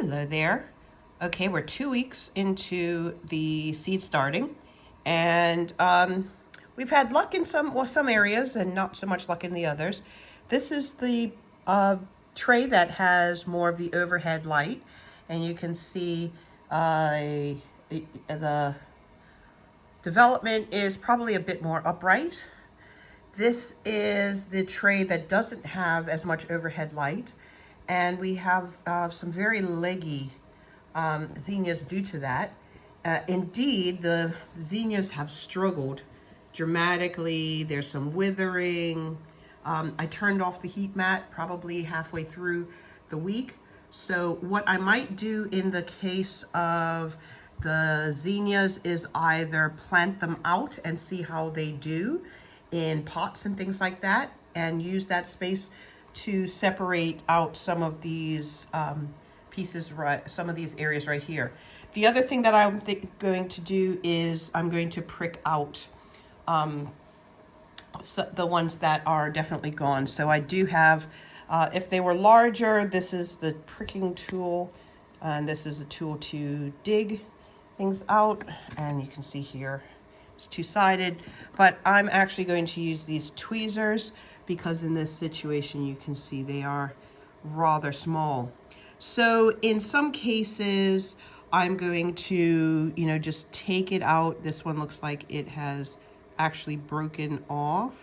Hello there. Okay, we're 2 weeks into the seed starting, and we've had luck in some areas and not so much luck in the others. This is the tray that has more of the overhead light, and you can see the development is probably a bit more upright. This is the tray that doesn't have as much overhead light, and we have some very leggy zinnias due to that. Indeed, the zinnias have struggled dramatically. There's some withering. I turned off the heat mat probably halfway through the week. So what I might do in the case of the zinnias is either plant them out and see how they do in pots and things like that, and use that space to separate out some of these pieces, some of these areas right here. The other thing that I'm going to do is I'm going to prick out the ones that are definitely gone. So I do have, if they were larger, this is the pricking tool, and this is the tool to dig things out, and you can see here it's two-sided, but I'm actually going to use these tweezers because in this situation you can see they are rather small. So in some cases I'm going to, just take it out. This one looks like it has actually broken off.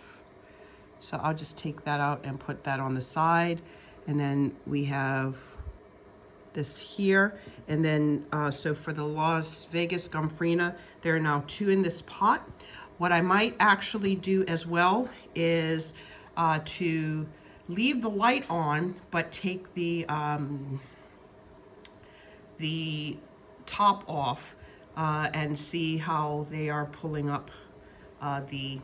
So I'll just take that out and put that on the side. And then we have this here. And then, so for the Las Vegas Gomphrena, there are now 2 in this pot. What I might actually do as well is to leave the light on, but take the top off and see how they are pulling up the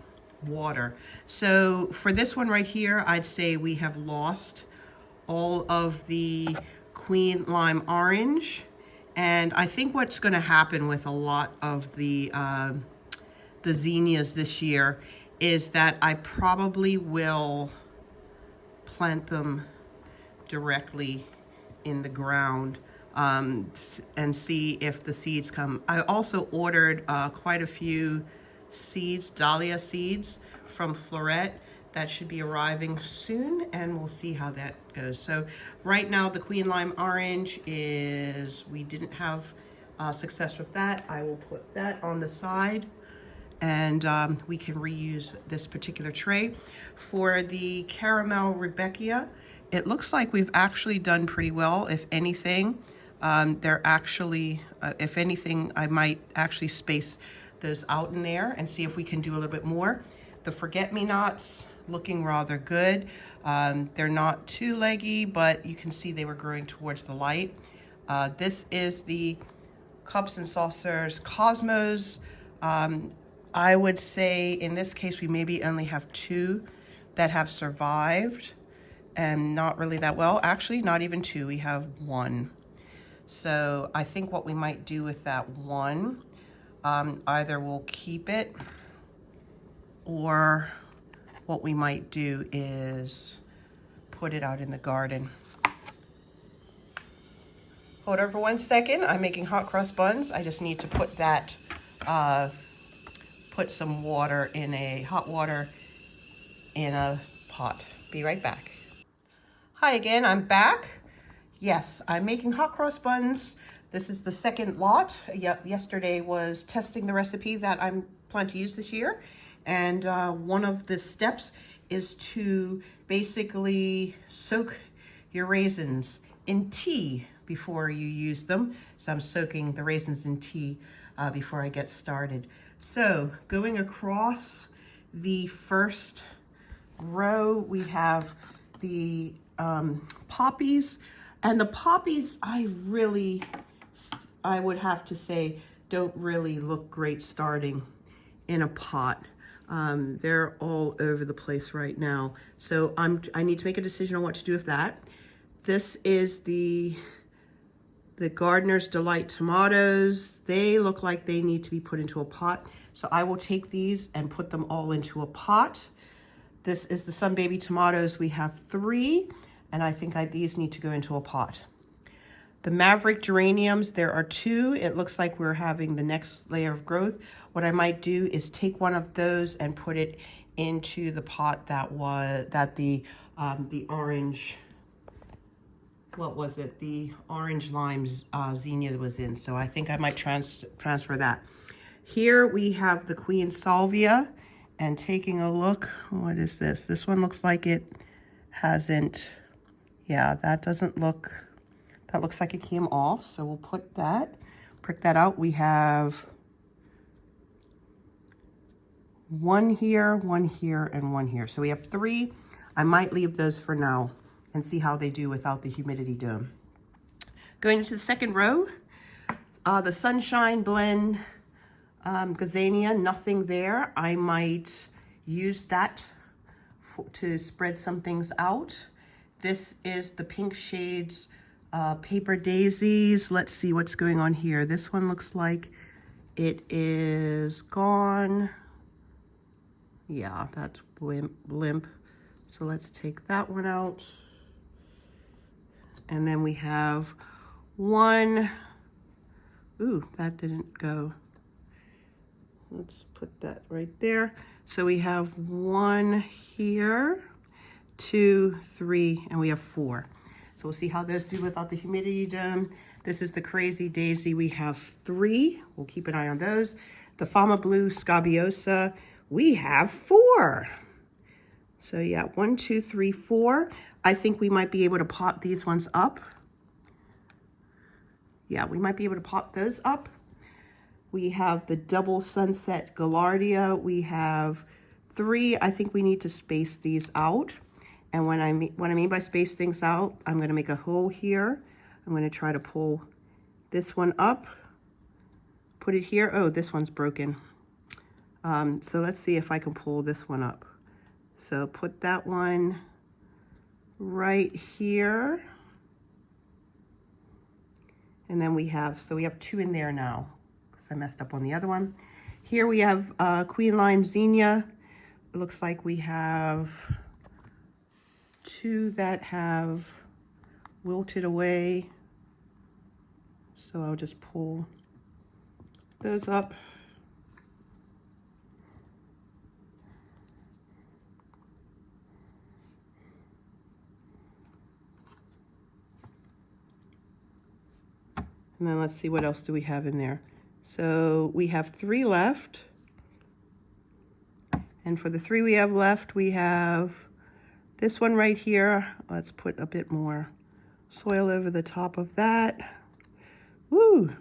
water. So for this one right here, I'd say we have lost all of the Queen Lime Orange. And I think what's going to happen with a lot of the zinnias this year is that I probably will plant them directly in the ground and see if the seeds come. I also ordered quite a few seeds, dahlia seeds from Floret. That should be arriving soon, and we'll see how that goes. So right now the Queen Lime Orange we didn't have success with that. I will put that on the side, and we can reuse this particular tray. For the Caramel Rebecca, it looks like we've actually done pretty well. If anything, they're actually, if anything, I might actually space those out in there and see if we can do a little bit more. The Forget-Me-Nots looking rather good. They're not too leggy, but you can see they were growing towards the light. This is the Cups and Saucers Cosmos. I would say in this case we maybe only have 2 that have survived, and not really that well. Actually, not even 2, we have 1. So I think what we might do with that one, either we'll keep it, or what we might do is put it out in the garden. Hold on for 1 second. I'm making hot cross buns. I just need to put that, put some water in hot water in a pot. Be right back. Hi again, I'm back. Yes, I'm making hot cross buns. This is the second lot. Yesterday was testing the recipe that I'm planning to use this year. And one of the steps is to basically soak your raisins in tea before you use them. So I'm soaking the raisins in tea before I get started. So going across the first row, we have the poppies. And the poppies, I would have to say, don't really look great starting in a pot. They're all over the place right now. So I need to make a decision on what to do with that. This is the Gardener's Delight tomatoes. They look like they need to be put into a pot. So I will take these and put them all into a pot. This is the Sun Baby tomatoes. We have 3, and I think these need to go into a pot. The Maverick geraniums, there are 2. It looks like we're having the next layer of growth. What I might do is take one of those and put it into the pot that the orange, what was it? The orange lime zinnia was in. So I think I might transfer that. Here we have the Queen Salvia, and taking a look, what is this? This one looks like it hasn't, yeah, that doesn't look, that looks like it came off. So we'll put that, prick that out. We have 1 here, 1 here, and 1 here. So we have 3. I might leave those for now and see how they do without the humidity dome. Going into the second row, the Sunshine Blend gazania, nothing there. I might use that to spread some things out. This is the Pink Shades Paper Daisies. Let's see what's going on here. This one looks like it is gone. Yeah, that's limp. So let's take that one out. And then we have 1. Ooh, that didn't go. Let's put that right there. So we have 1 here, 2, 3, and we have 4. So we'll see how those do without the humidity dome. This is the Crazy Daisy. We have 3. We'll keep an eye on those. The Fama Blue Scabiosa, we have 4. So yeah, 1, 2, 3, 4. I think we might be able to pot these ones up. Yeah, we might be able to pot those up. We have the Double Sunset Gaillardia. We have 3. I think we need to space these out. And what I mean by space things out, I'm going to make a hole here. I'm going to try to pull this one up, put it here. Oh, this one's broken. So let's see if I can pull this one up. So put that one right here. And then we have 2 in there now, because I messed up on the other one. Here we have Queen Lime Zinnia. It looks like we have 2 that have wilted away. So I'll just pull those up. And then let's see, what else do we have in there? So we have 3 left. And for the 3 we have left, we have this one right here. Let's put a bit more soil over the top of that. Woo!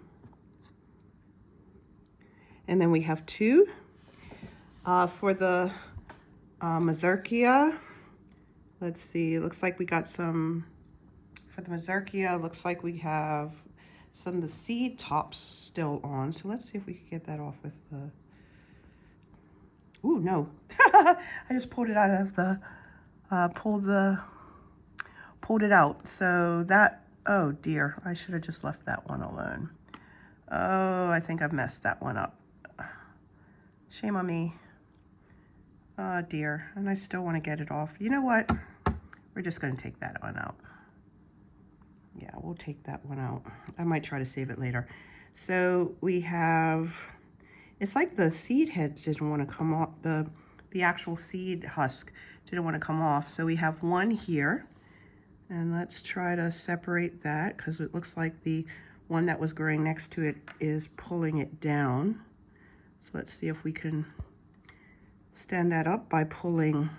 And then we have 2. For the Mazurkia, let's see, it looks like we got some, for the Mazurkia, looks like we have some of the seed tops still on. So let's see if we can get that off with the, ooh, no. I just pulled it out of the, pulled it out. So that, oh dear, I should have just left that one alone. Oh, I think I've messed that one up. Shame on me. Oh dear, and I still want to get it off. You know what? We're just going to take that one out. Yeah, we'll take that one out. I might try to save it later. So we have, it's like the seed heads didn't want to come off, the actual seed husk didn't want to come off. So we have 1 here, and let's try to separate that, because it looks like the one that was growing next to it is pulling it down. So let's see if we can stand that up by pulling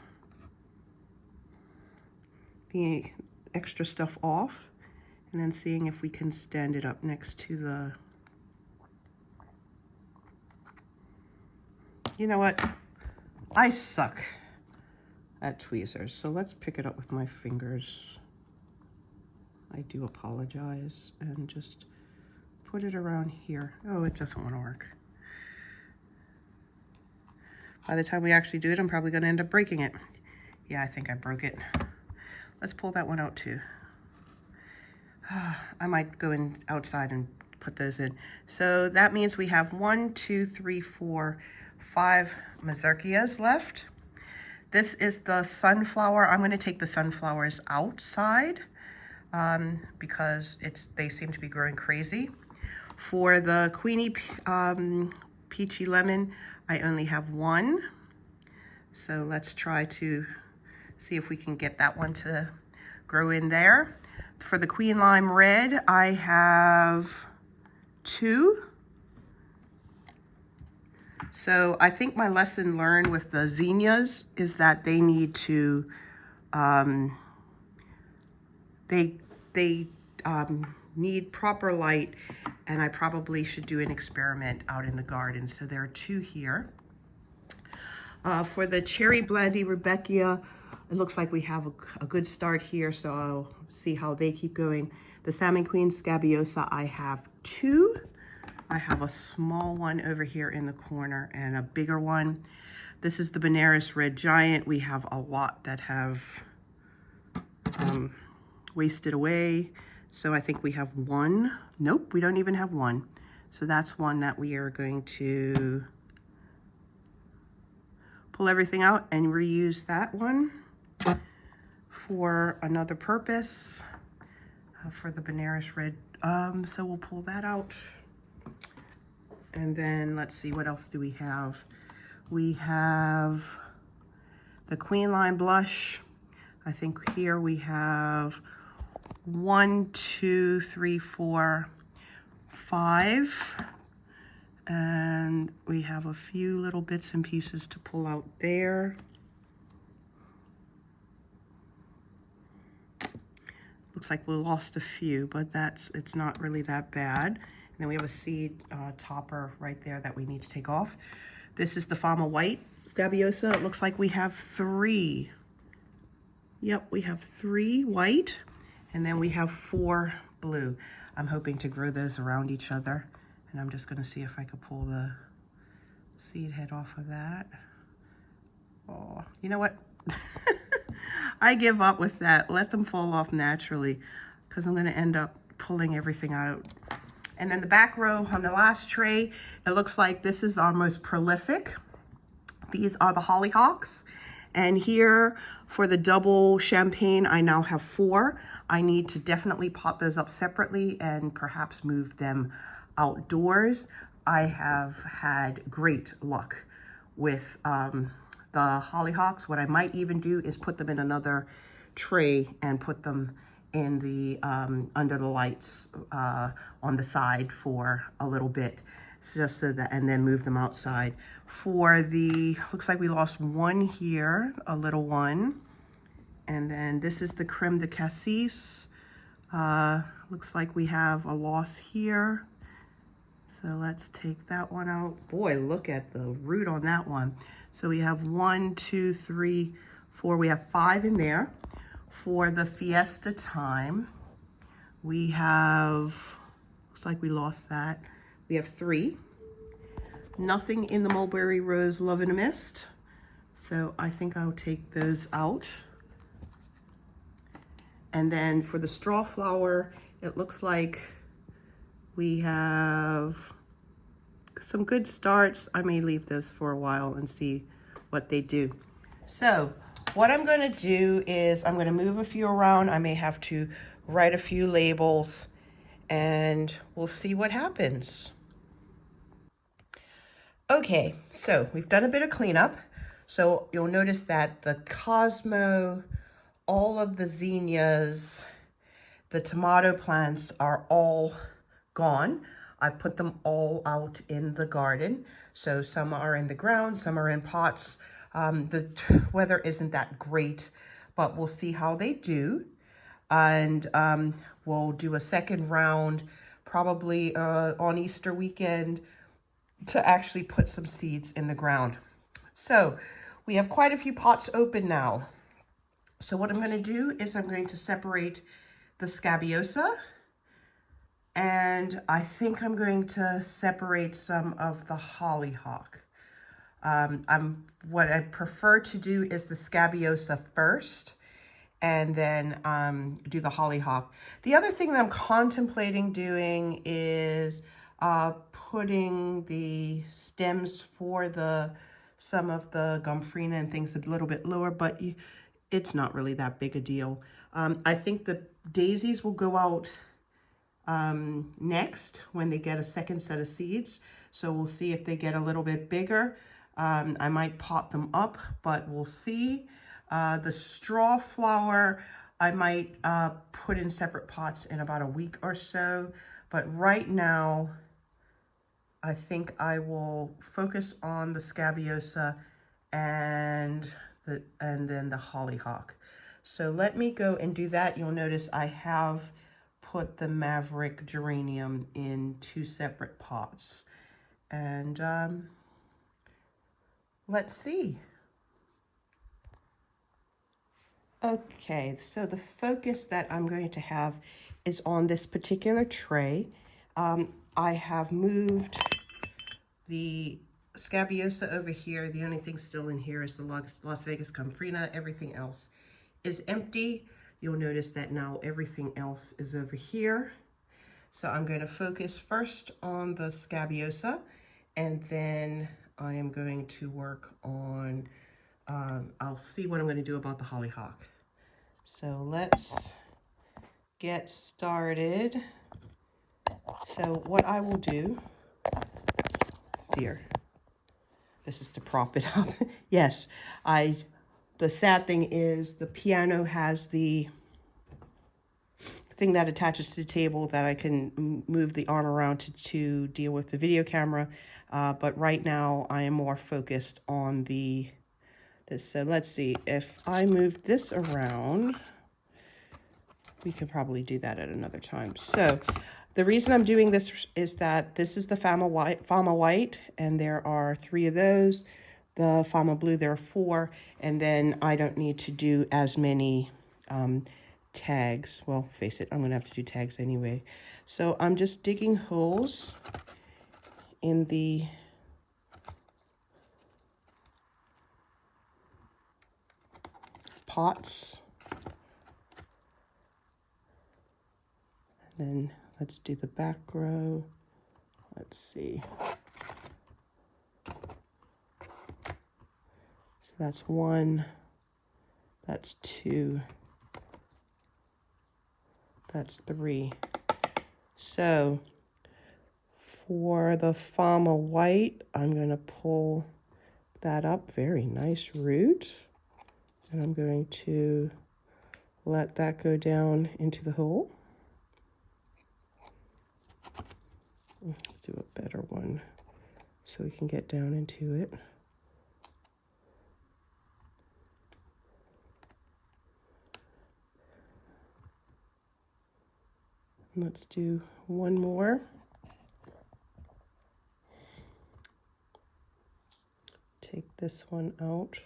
the extra stuff off, and then seeing if we can stand it up next to the, you know what, I suck at tweezers, so let's pick it up with my fingers. I do apologize, and just put it around here. Oh, it doesn't want to work. By the time we actually do it, I'm probably going to end up breaking it. Yeah, I think I broke it. Let's pull that one out too. I might go in outside and put those in. So that means we have 1, 2, 3, 4, 5 Mazurkias left. This is the sunflower. I'm going to take the sunflowers outside. because they seem to be growing crazy. For the Queenie Peachy Lemon, I only have one. So let's try to see if we can get that one to grow in there. For the Queen Lime Red, I have 2. So I think my lesson learned with the zinnias is that they need to, they need proper light, and I probably should do an experiment out in the garden. So there are 2 here. For the Cherry Blandy Rebecca, it looks like we have a good start here, so I'll see how they keep going. The Salmon Queen Scabiosa, I have 2. I have a small one over here in the corner and a bigger one. This is the Benares Red Giant. We have a lot that have wasted away. So I think we have 1. Nope, we don't even have 1. So that's one that we are going to pull everything out and reuse that one for another purpose for the Benares Red. So we'll pull that out. And then let's see, what else do we have? We have the Queen Lime Blush. I think here we have 1, 2, 3, 4, 5. And we have a few little bits and pieces to pull out there. Looks like we lost a few, but it's not really that bad. And then we have a seed topper right there that we need to take off. This is the Fama White Scabiosa. It looks like we have 3. Yep, we have 3 white, and then we have 4 blue. I'm hoping to grow those around each other. And I'm just gonna see if I could pull the seed head off of that. Oh, you know what? I give up with that. Let them fall off naturally, because I'm gonna end up pulling everything out. And then the back row on the last tray, it looks like this is our most prolific. These are the hollyhocks. And here for the double champagne, I now have 4. I need to definitely pot those up separately and perhaps move them outdoors. I have had great luck with the hollyhocks. What I might even do is put them in another tray and put them in the under the lights on the side for a little bit, just so that, and then move them outside. For the, looks like we lost 1 here, a little one. And then this is the Creme de Cassis. Looks like we have a loss here. So let's take that one out. Boy, look at the root on that one. So we have 1, 2, 3, 4. We have 5 in there. For the Fiesta Time, we have, looks like we lost that. We have 3. Nothing in the Mulberry Rose Love in a Mist. So I think I'll take those out. And then for the Straw Flower, it looks like we have some good starts. I may leave those for a while and see what they do. So what I'm going to do is I'm going to move a few around. I may have to write a few labels, and we'll see what happens. Okay, so we've done a bit of cleanup. So you'll notice that the Cosmo, all of the zinnias, the tomato plants are all gone. I've put them all out in the garden. So some are in the ground, some are in pots. The weather isn't that great, but we'll see how they do. And we'll do a second round probably on Easter weekend to actually put some seeds in the ground. So we have quite a few pots open now. So what I'm going to do is I'm going to separate the Scabiosa, and I think I'm going to separate some of the hollyhock. What I prefer to do is the Scabiosa first, and then do the hollyhock. The other thing that I'm contemplating doing is putting the stems for some of the Gomphrena and things a little bit lower, but it's not really that big a deal. I think the daisies will go out next when they get a second set of seeds. So we'll see if they get a little bit bigger. I might pot them up, but we'll see. The straw flower, I might put in separate pots in about a week or so. But right now, I think I will focus on the scabiosa and then the hollyhock. So let me go and do that. You'll notice I have put the Maverick geranium in 2 separate pots. And let's see. Okay, so the focus that I'm going to have is on this particular tray. I have moved the scabiosa over here. The only thing still in here is the Las Vegas Comfrena. Everything else is empty. You'll notice that now everything else is over here. So I'm going to focus first on the scabiosa, and then I am going to work on, I'll see what I'm going to do about the hollyhock. So let's get started. So what I will do, dear, this is to prop it up. Yes, the sad thing is the piano has the thing that attaches to the table that I can move the arm around to deal with the video camera. But right now I am more focused on this. So let's see, if I move this around, we can probably do that at another time. So the reason I'm doing this is that this is the Fama White, and there are 3 of those. The Fama Blue, there are 4, and then I don't need to do as many tags. Well, face it, I'm gonna have to do tags anyway. So I'm just digging holes in the pots. And then let's do the back row. Let's see. So that's 1, that's 2, that's 3. So for the Fama White, I'm going to pull that up. Very nice root. And I'm going to let that go down into the hole. Let's do a better one so we can get down into it. Let's do one more. Take this one out.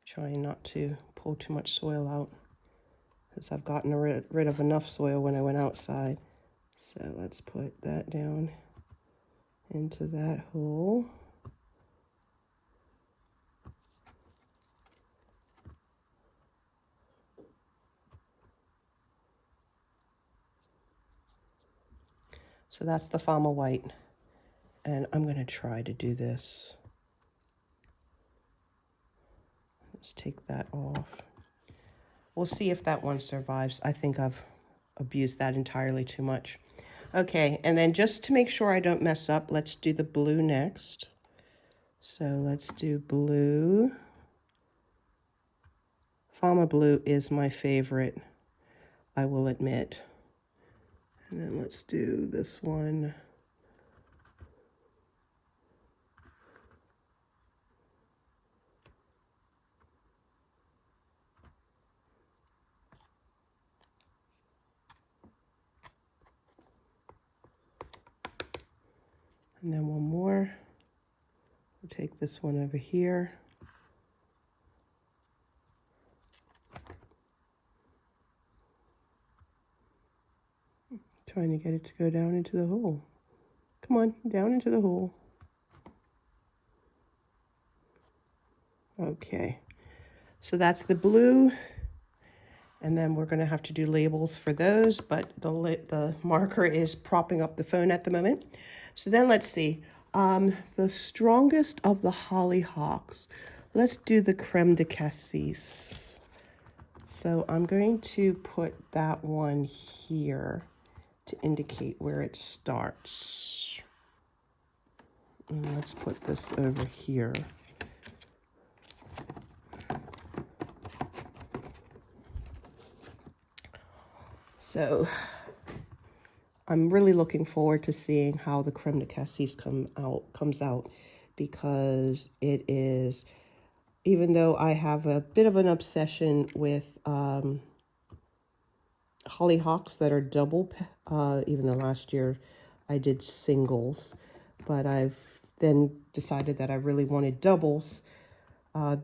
Trying not to pull too much soil out, because I've gotten rid of enough soil when I went outside. So let's put that down into that hole. So that's the Fama White, and I'm going to try to do this. Let's take that off. We'll see if that one survives. I think I've abused that entirely too much. Okay, and then just to make sure I don't mess up, let's do the blue next. So let's do blue. Fama Blue is my favorite, I will admit. And then let's do this one. And then one more. We'll take this one over here. Trying to get it to go down into the hole. Come on, down into the hole. Okay, so that's the blue. And then we're gonna have to do labels for those, but the marker is propping up the phone at the moment. So then let's see. The strongest of the hollyhocks. Let's do the creme de cassis. So I'm going to put that one here to indicate where it starts. And let's put this over here. So I'm really looking forward to seeing how the creme de cassis comes out, because it is, even though I have a bit of an obsession with hollyhocks that are double, even though last year I did singles, but I've then decided that I really wanted doubles.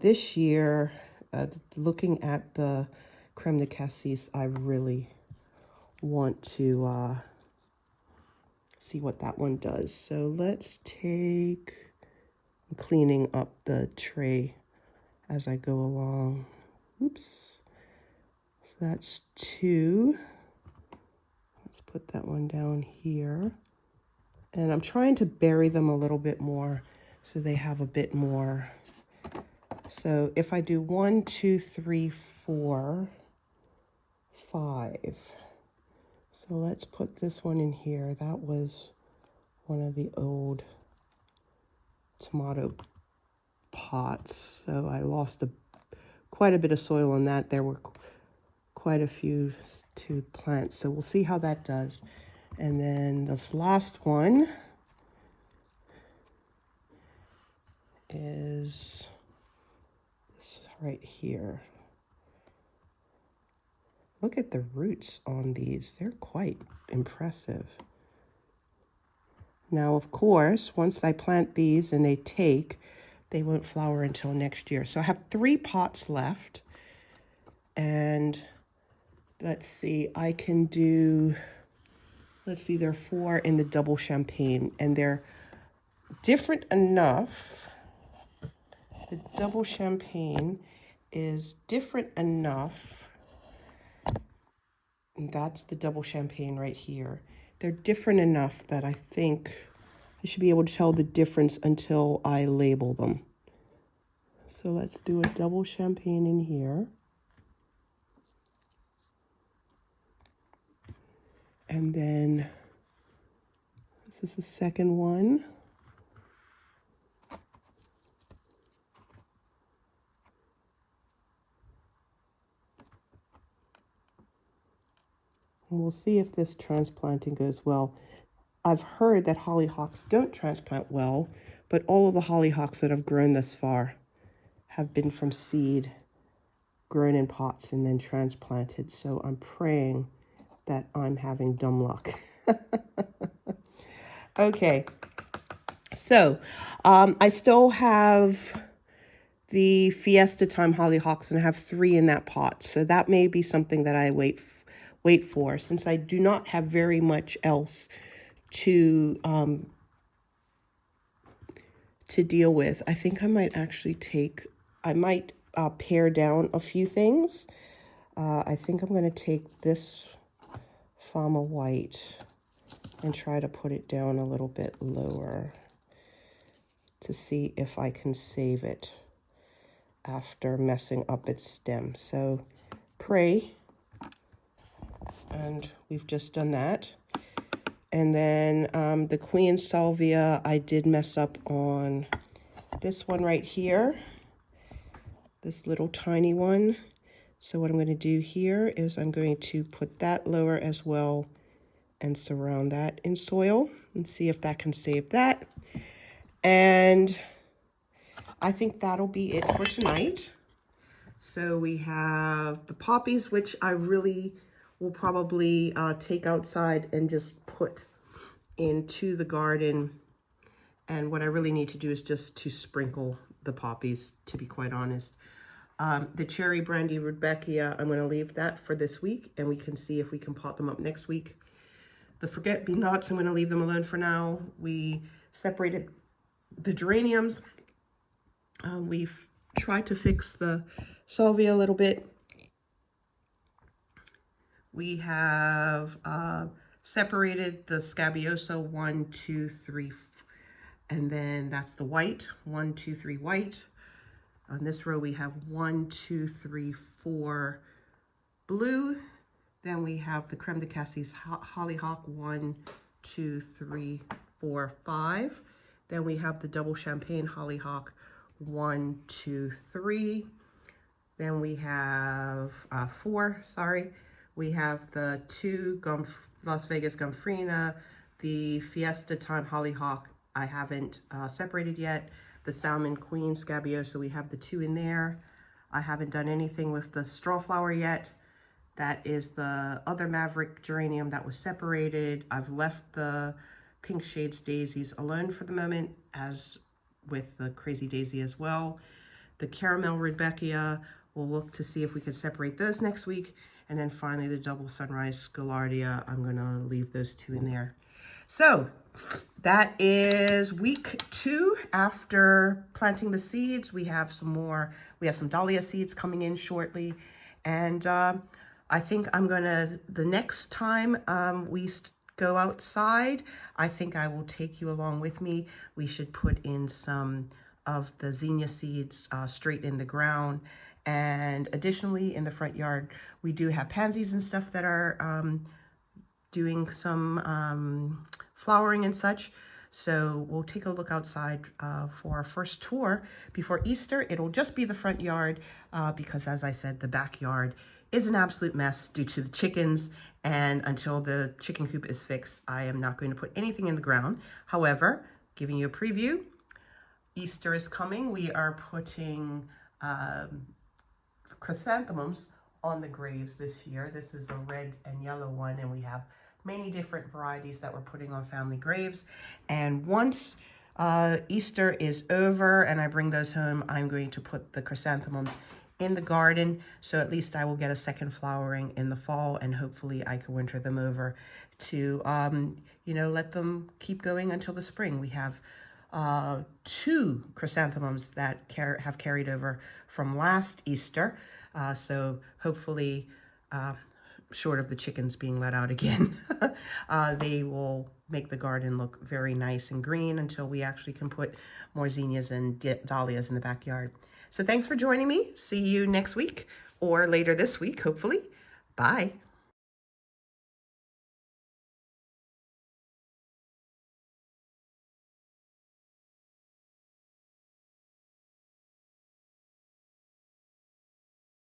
This year, looking at the creme de cassis, I really want to see what that one does. So let's take, I'm cleaning up the tray as I go along. Oops. So that's 2. Let's put that one down here. And I'm trying to bury them a little bit more so they have a bit more. So if I do 1, 2, 3, 4, 5. So let's put this one in here. That was one of the old tomato pots. So I lost quite a bit of soil on that. There were quite a few to plant. So we'll see how that does. And then this last one is this right here. Look at the roots on these. They're quite impressive. Now, of course, once I plant these and they take, they won't flower until next year. So I have 3 pots left. And let's see, I can do, let's see, there are 4 in the double champagne, and they're different enough. The double champagne is different enough. And that's the double champagne right here. They're different enough that I think I should be able to tell the difference until I label them. So let's do a double champagne in here. And then this is the second one. And we'll see if this transplanting goes well. I've heard that hollyhocks don't transplant well, but all of the hollyhocks that have grown thus far have been from seed, grown in pots and then transplanted. So I'm praying that I'm having dumb luck. Okay, so I still have the Fiesta Time hollyhocks, and I have 3 in that pot. So that may be something that I wait for, since I do not have very much else to deal with. I think I might actually pare down a few things. I think I'm going to take this Fama White and try to put it down a little bit lower to see if I can save it after messing up its stem. So pray. And we've just done that. And then the Queen Salvia, I did mess up on this one right here, this little tiny one. So what I'm going to do here is I'm going to put that lower as well and surround that in soil and see if that can save that. And I think that'll be it for tonight. So we have the poppies, which I really will probably take outside and just put into the garden. And what I really need to do is just to sprinkle the poppies, to be quite honest. The cherry brandy rudbeckia, I'm going to leave that for this week, and we can see if we can pot them up next week. The forget-me-nots, I'm going to leave them alone for now. We separated the geraniums. We've tried to fix the salvia a little bit. We have separated the scabiosa 1, 2, 3, And then that's the white, 1, 2, 3 white. On this row we have 1, 2, 3, 4 blue. Then we have the Creme de Cassis Hollyhock, 1, 2, 3, 4, 5. Then we have the double champagne hollyhock, 1, 2, 3. Then we have 4, sorry. We have the 2 Las Vegas Gumfrina, the Fiesta Time hollyhock I haven't separated yet, the Salmon Queen Scabiosa, we have the 2 in there. I haven't done anything with the straw flower yet. That is the other Maverick geranium that was separated. I've left the Pink Shades daisies alone for the moment, as with the Crazy Daisy as well. The Caramel Rudbeckia, we'll look to see if we can separate those next week. And then finally the Double Sunrise Gaillardia, I'm gonna leave those 2 in there. So that is week 2 after planting the seeds. We have some dahlia seeds coming in shortly. And I think I'm gonna, the next time we go outside, I think I will take you along with me. We should put in some of the zinnia seeds straight in the ground. And additionally, in the front yard, we do have pansies and stuff that are doing some flowering and such. So we'll take a look outside for our first tour before Easter. It'll just be the front yard because, as I said, the backyard is an absolute mess due to the chickens, and until the chicken coop is fixed, I am not going to put anything in the ground. However, giving you a preview, Easter is coming. We are putting chrysanthemums on the graves this year. This is a red and yellow one, and we have many different varieties that we're putting on family graves. And once Easter is over and I bring those home, I'm going to put the chrysanthemums in the garden, so at least I will get a second flowering in the fall, and hopefully I can winter them over to, you know, let them keep going until the spring. We have 2 chrysanthemums that have carried over from last Easter, so hopefully, short of the chickens being let out again, they will make the garden look very nice and green until we actually can put more zinnias and dahlias in the backyard. So thanks for joining me. See you next week or later this week, hopefully. Bye.